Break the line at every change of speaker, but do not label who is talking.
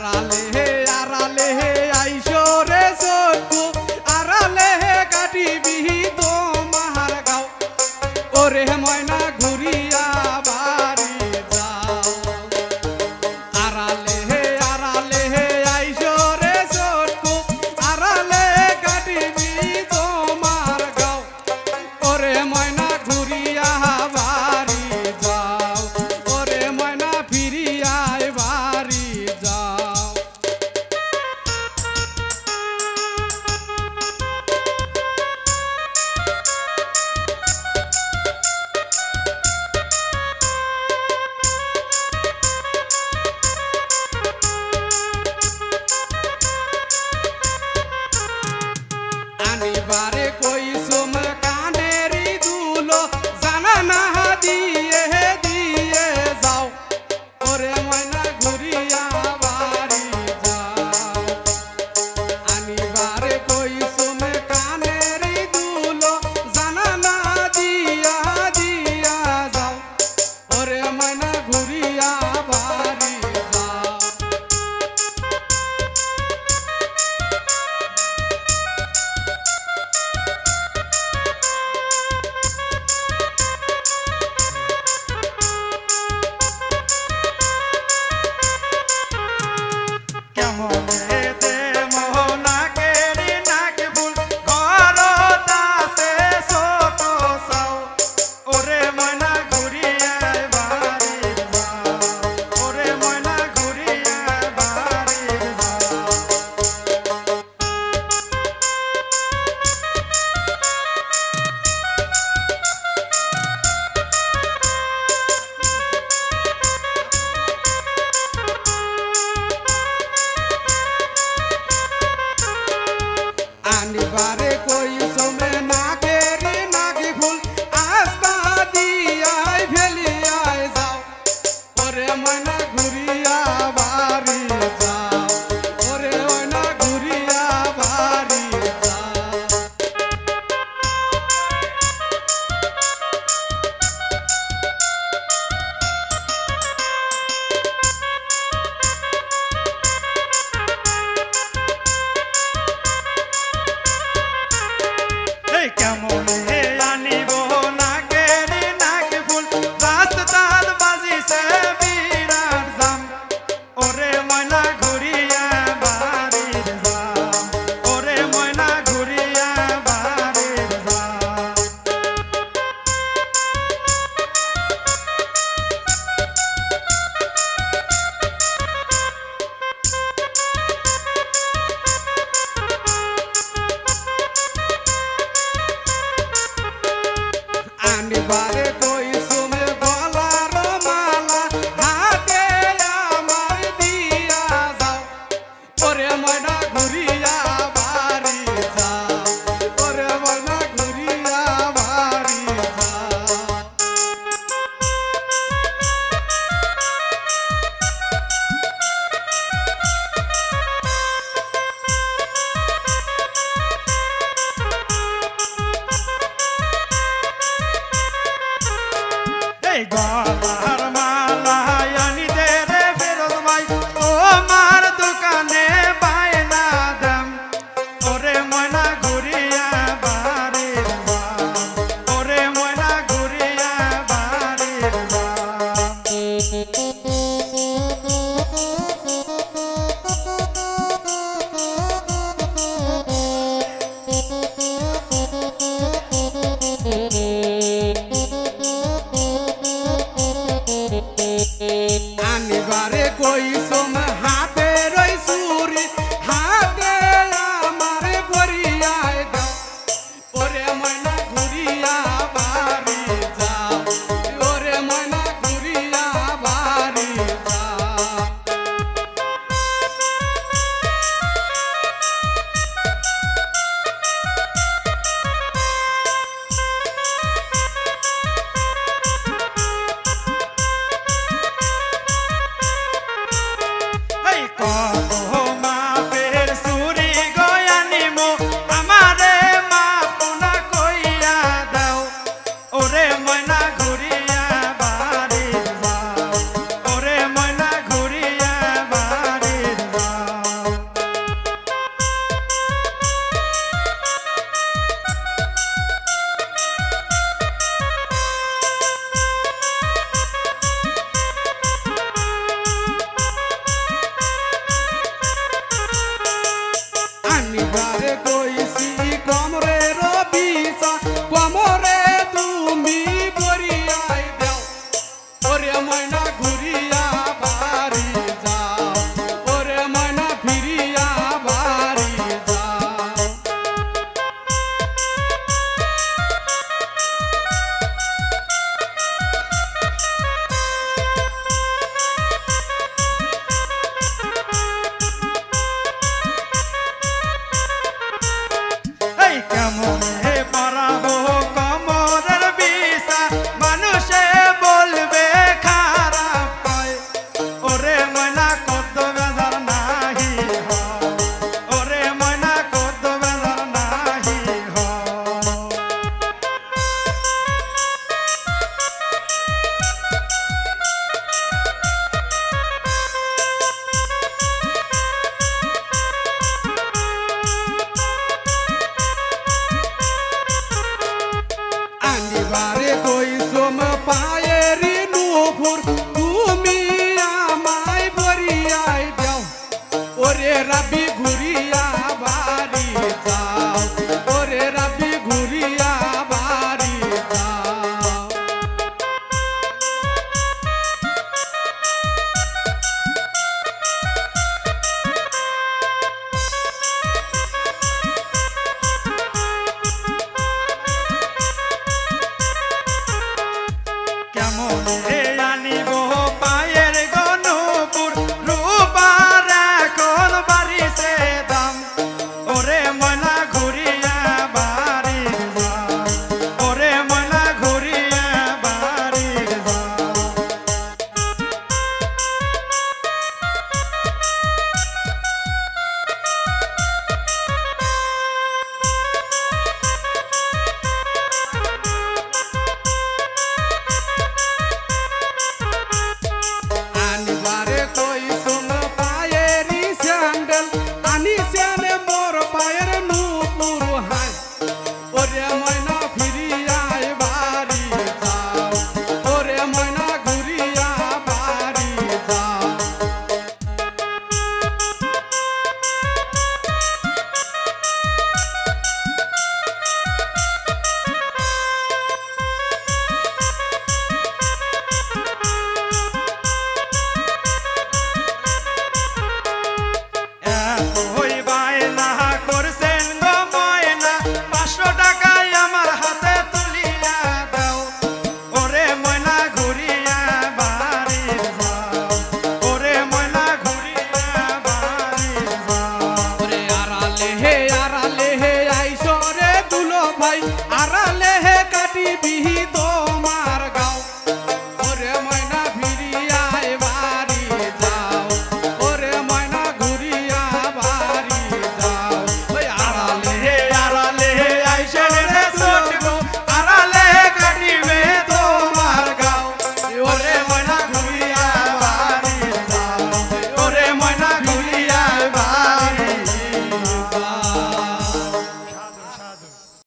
আড়ালে আইসো রে চক্ষু আড়ালে কাটিবি তোমার গাও ওরে ময়না ঘুরিয়া বাড়ি যাও আড়ালে আইসো রে চক্ষু আড়ালে কাটিবি তোমার গাও ওরে ময়না ঘুরিয়া বাড়ি যাও ওরে ময়না ফিরিয়া বাড়ি যাও আনিবারে কই সোম কানেরি দুলো জানা না দিয়ে যাও ওরে ময়না ঘুরিয়া বাড়ি যাও আনিবারে কই সোম কানেরি দুলো জানা না দিয়া যাও ওরে ময়না ঘুরিয়া বাড়ি যাও আনিবারে কই সোমে নাকে ফুল আস্তা দিয়াই ফেলিয়াই যাও ওরে ময়না ঘুরিয়া বাড়ি যাও ওরে ময়না ঘুরিয়া বাড়ি যাও
কেমন হে আনিব নাকে ফুল রাস্তার বাজিছে বিরাট জাম ওরে ময়না ঘুরিয়া বাড়ি যাও ওরে ময়না ঘুরিয়া বাড়ি যাও
আনিবারে কই সোমে গলার মালা হাতে আমার দিয়া যাও ওরে ময়না ঘুরিয়া বাড়ি যাও ওরে ময়না ঘুরিয়া বাড়ি যাও
গলার মালা আনি দে রে ফেরত ভাই ও মার দোকানে বায়না দাম ওরে ময়না ঘুরিয়া বাড়ি যাও ওরে ময়না ঘুরিয়া বাড়ি
আনিবারে কই সোম হাতে রই সুরি হাতে আমার ভরিয়ায় দাও ওরে ময়না ঘুরিয়া বাড়ি যাও ওরে ময়না ঘুরিয়া বাড়ি যাও ওরে রাবি